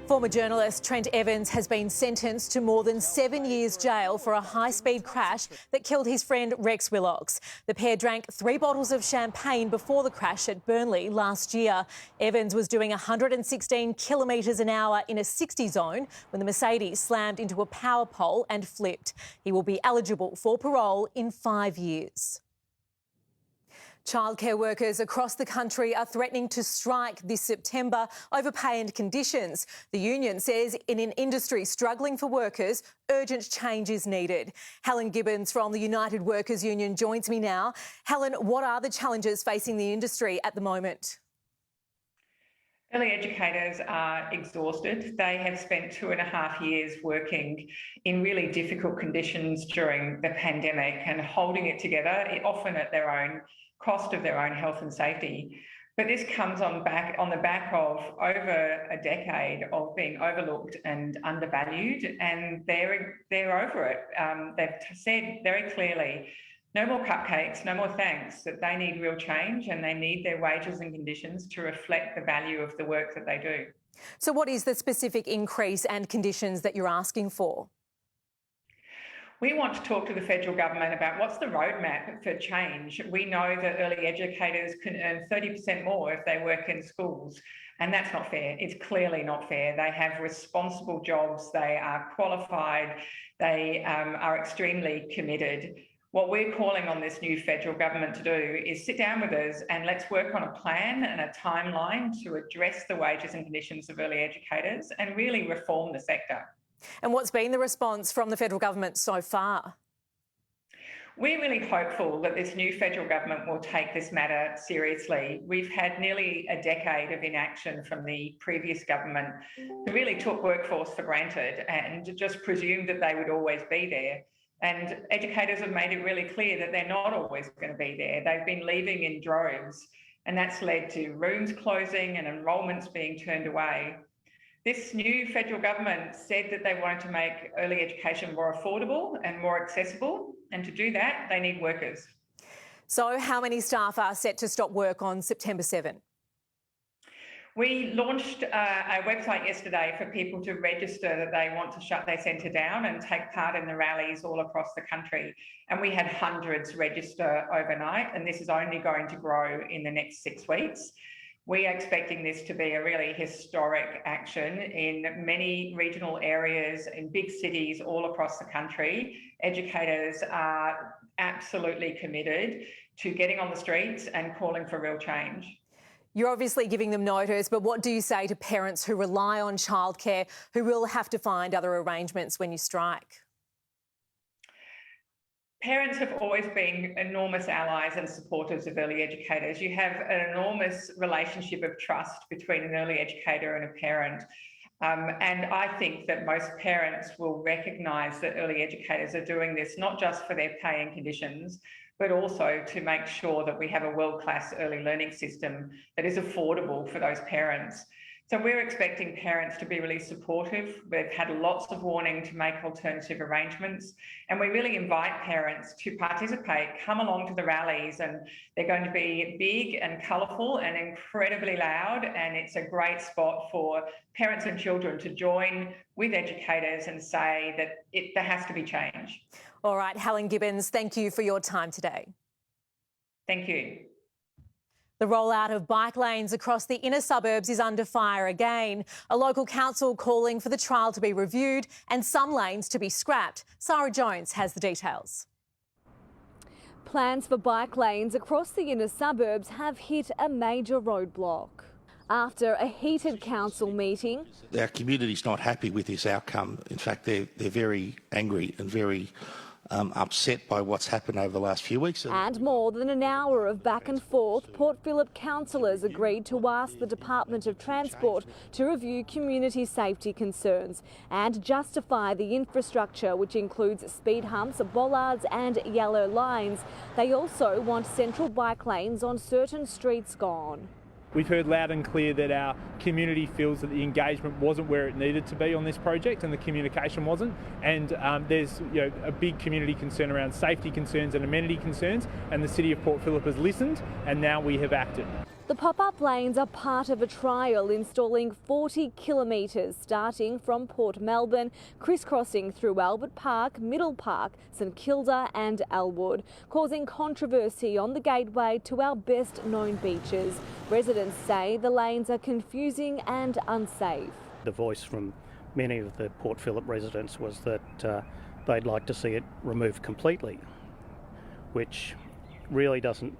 Former journalist Trent Evans has been sentenced to more than 7 years jail for a high-speed crash that killed his friend Rex Willocks. The pair drank 3 bottles of champagne before the crash at Burnley last year. Evans was doing 116 kilometres an hour in a 60 zone when the Mercedes slammed into a power pole and flipped. He will be eligible for parole in 5 years. Childcare workers across the country are threatening to strike this September over pay and conditions. The union says in an industry struggling for workers, urgent change is needed. Helen Gibbons from the United Workers Union joins me now. Helen, what are the challenges facing the industry at the moment? Early educators are exhausted. They have spent 2.5 years working in really difficult conditions during the pandemic and holding it together, often at their own cost of their own health and safety. But this comes on the back of over a decade of being overlooked and undervalued, and they're over it. They've said very clearly, no more cupcakes, no more thanks, that they need real change and they need their wages and conditions to reflect the value of the work that they do. So what is the specific increase and conditions that you're asking for? We want to talk to the federal government about what's the roadmap for change. We know that early educators can earn 30% more if they work in schools, and that's not fair. It's clearly not fair. They have responsible jobs, they are qualified, they are extremely committed. What we're calling on this new federal government to do is sit down with us and let's work on a plan and a timeline to address the wages and conditions of early educators and really reform the sector. And what's been the response from the federal government so far? We're really hopeful that this new federal government will take this matter seriously. We've had nearly a decade of inaction from the previous government who really took workforce for granted and just presumed that they would always be there. And educators have made it really clear that they're not always going to be there. They've been leaving in droves, and that's led to rooms closing and enrolments being turned away. This new federal government said that they wanted to make early education more affordable and more accessible, and to do that, they need workers. So how many staff are set to stop work on September 7? We launched a website yesterday for people to register that they want to shut their centre down and take part in the rallies all across the country. And we had hundreds register overnight, and this is only going to grow in the next 6 weeks. We are expecting this to be a really historic action in many regional areas, in big cities all across the country. Educators are absolutely committed to getting on the streets and calling for real change. You're obviously giving them notice, but what do you say to parents who rely on childcare, who will have to find other arrangements when you strike? Parents have always been enormous allies and supporters of early educators. You have an enormous relationship of trust between an early educator and a parent. And I think that most parents will recognise that early educators are doing this not just for their pay and conditions, but also to make sure that we have a world-class early learning system that is affordable for those parents. So we're expecting parents to be really supportive. We've had lots of warning to make alternative arrangements, and we really invite parents to participate, come along to the rallies, and they're going to be big and colourful and incredibly loud, and it's a great spot for parents and children to join with educators and say that there has to be change. All right, Helen Gibbons, thank you for your time today. Thank you. The rollout of bike lanes across the inner suburbs is under fire again. A local council calling for the trial to be reviewed and some lanes to be scrapped. Sarah Jones has the details. Plans for bike lanes across the inner suburbs have hit a major roadblock. After a heated council meeting, our community's not happy with this outcome. In fact, they're very angry and very upset by what's happened over the last few weeks. And more than an hour of back and forth, Port Phillip councillors agreed to ask the Department of Transport to review community safety concerns and justify the infrastructure, which includes speed humps, bollards and yellow lines. They also want central bike lanes on certain streets gone. We've heard loud and clear that our community feels that the engagement wasn't where it needed to be on this project and the communication wasn't. And there's a big community concern around safety concerns and amenity concerns, and the City of Port Phillip has listened and now we have acted. The pop-up lanes are part of a trial installing 40 kilometres starting from Port Melbourne, crisscrossing through Albert Park, Middle Park, St Kilda and Elwood, causing controversy on the gateway to our best known beaches. Residents say the lanes are confusing and unsafe. The voice from many of the Port Phillip residents was that they'd like to see it removed completely, which really doesn't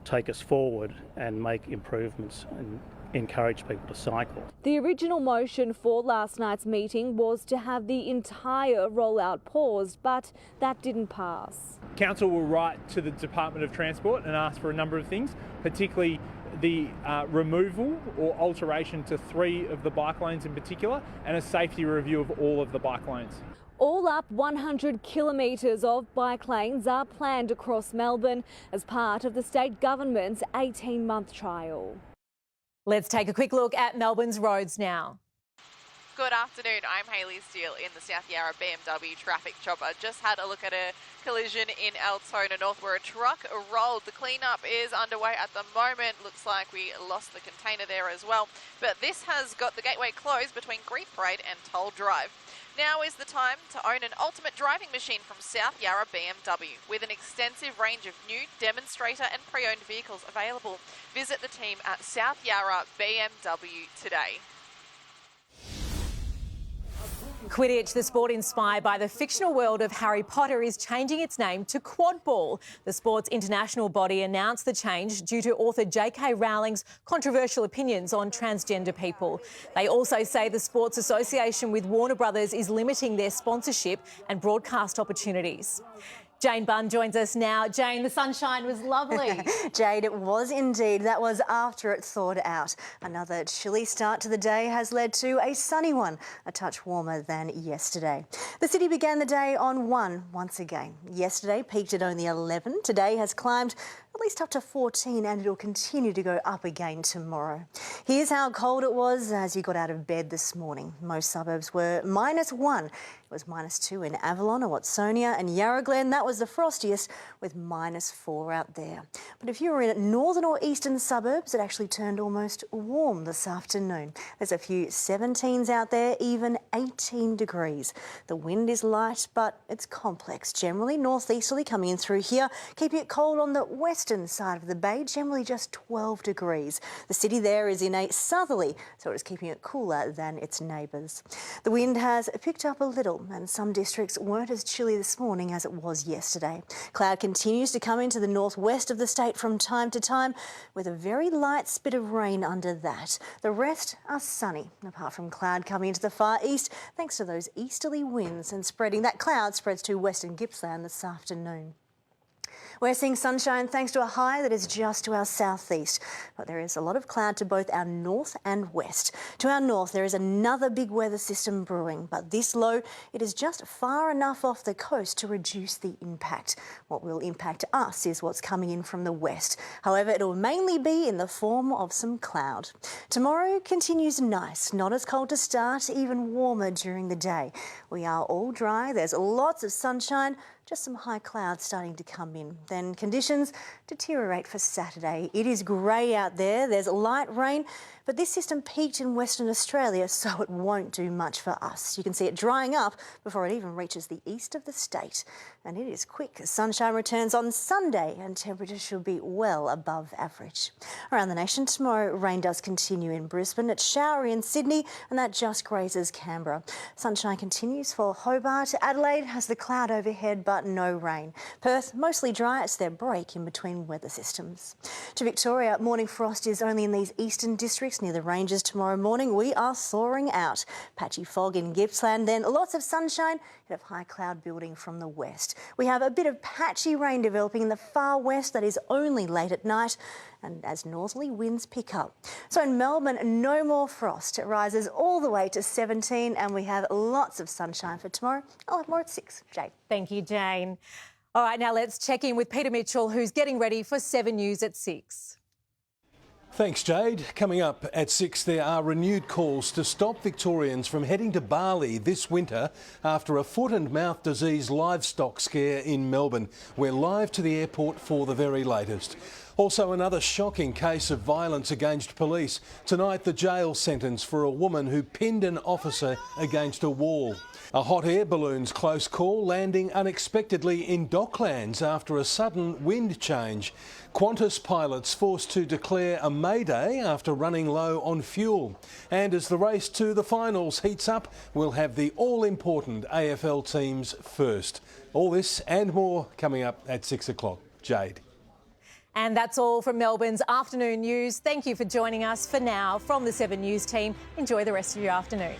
take us forward and make improvements and encourage people to cycle. The original motion for last night's meeting was to have the entire rollout paused, but that didn't pass. Council will write to the Department of Transport and ask for a number of things, particularly the removal or alteration to 3 of the bike lanes in particular, and a safety review of all of the bike lanes. All up, 100 kilometres of bike lanes are planned across Melbourne as part of the state government's 18-month trial. Let's take a quick look at Melbourne's roads now. Good afternoon, I'm Hayley Steele in the South Yarra BMW traffic chopper. Just had a look at a collision in Altona North where a truck rolled. The cleanup is underway at the moment. Looks like we lost the container there as well. But this has got the gateway closed between Grief Parade and Toll Drive. Now is the time to own an ultimate driving machine from South Yarra BMW with an extensive range of new demonstrator and pre-owned vehicles available. Visit the team at South Yarra BMW today. Quidditch, the sport inspired by the fictional world of Harry Potter, is changing its name to Quadball. The sport's international body announced the change due to author J.K. Rowling's controversial opinions on transgender people. They also say the Sports Association with Warner Brothers is limiting their sponsorship and broadcast opportunities. Jane Bunn joins us now. Jane, the sunshine was lovely. Jade, it was indeed. That was after it thawed out. Another chilly start to the day has led to a sunny one, a touch warmer than yesterday. The city began the day on 1 once again. Yesterday peaked at only 11. Today has climbed at least up to 14, and it'll continue to go up again tomorrow. Here's how cold it was as you got out of bed this morning. Most suburbs were -1. It was -2 in Avalon, Watsonia and Yarra Glen. That was the frostiest, with -4 out there. But if you were in northern or eastern suburbs, it actually turned almost warm this afternoon. There's a few 17s out there, even 18 degrees. The wind is light, but it's complex. Generally northeasterly coming in through here, keeping it cold on the west western side of the bay, generally just 12 degrees. The city there is in a southerly, so it is keeping it cooler than its neighbours. The wind has picked up a little and some districts weren't as chilly this morning as it was yesterday. Cloud continues to come into the northwest of the state from time to time with a very light spit of rain under that. The rest are sunny, apart from cloud coming into the far east thanks to those easterly winds and that cloud spreads to western Gippsland this afternoon. We're seeing sunshine thanks to a high that is just to our southeast, but there is a lot of cloud to both our north and west. To our north, there is another big weather system brewing, but this low, it is just far enough off the coast to reduce the impact. What will impact us is what's coming in from the west. However, it will mainly be in the form of some cloud. Tomorrow continues nice, not as cold to start, even warmer during the day. We are all dry, there's lots of sunshine, just some high clouds starting to come in. Then conditions deteriorate for Saturday. It is grey out there, there's light rain, but this system peaked in Western Australia, so it won't do much for us. You can see it drying up before it even reaches the east of the state. And it is quick. Sunshine returns on Sunday and temperatures should be well above average. Around the nation tomorrow, rain does continue in Brisbane. It's showery in Sydney and that just grazes Canberra. Sunshine continues for Hobart. Adelaide has the cloud overhead but no rain. Perth, mostly dry. It's their break in between weather systems. To Victoria, morning frost is only in these eastern districts near the ranges tomorrow morning. We are thawing out. Patchy fog in Gippsland, then lots of sunshine and high cloud building from the west. We have a bit of patchy rain developing in the far west that is only late at night and as northerly winds pick up. So in Melbourne, no more frost. It rises all the way to 17 and we have lots of sunshine for tomorrow. I'll have more at 6. Jade. Thank you, Jane. All right, now let's check in with Peter Mitchell, who's getting ready for 7 News at 6. Thanks, Jade. Coming up at 6, there are renewed calls to stop Victorians from heading to Bali this winter after a foot and mouth disease livestock scare in Melbourne. We're live to the airport for the very latest. Also, another shocking case of violence against police. Tonight, the jail sentence for a woman who pinned an officer against a wall. A hot air balloon's close call landing unexpectedly in Docklands after a sudden wind change. Qantas pilots forced to declare a mayday after running low on fuel. And as the race to the finals heats up, we'll have the all-important AFL teams first. All this and more coming up at 6 o'clock. Jade. And that's all from Melbourne's afternoon news. Thank you for joining us. For now, from the 7 News team, enjoy the rest of your afternoon.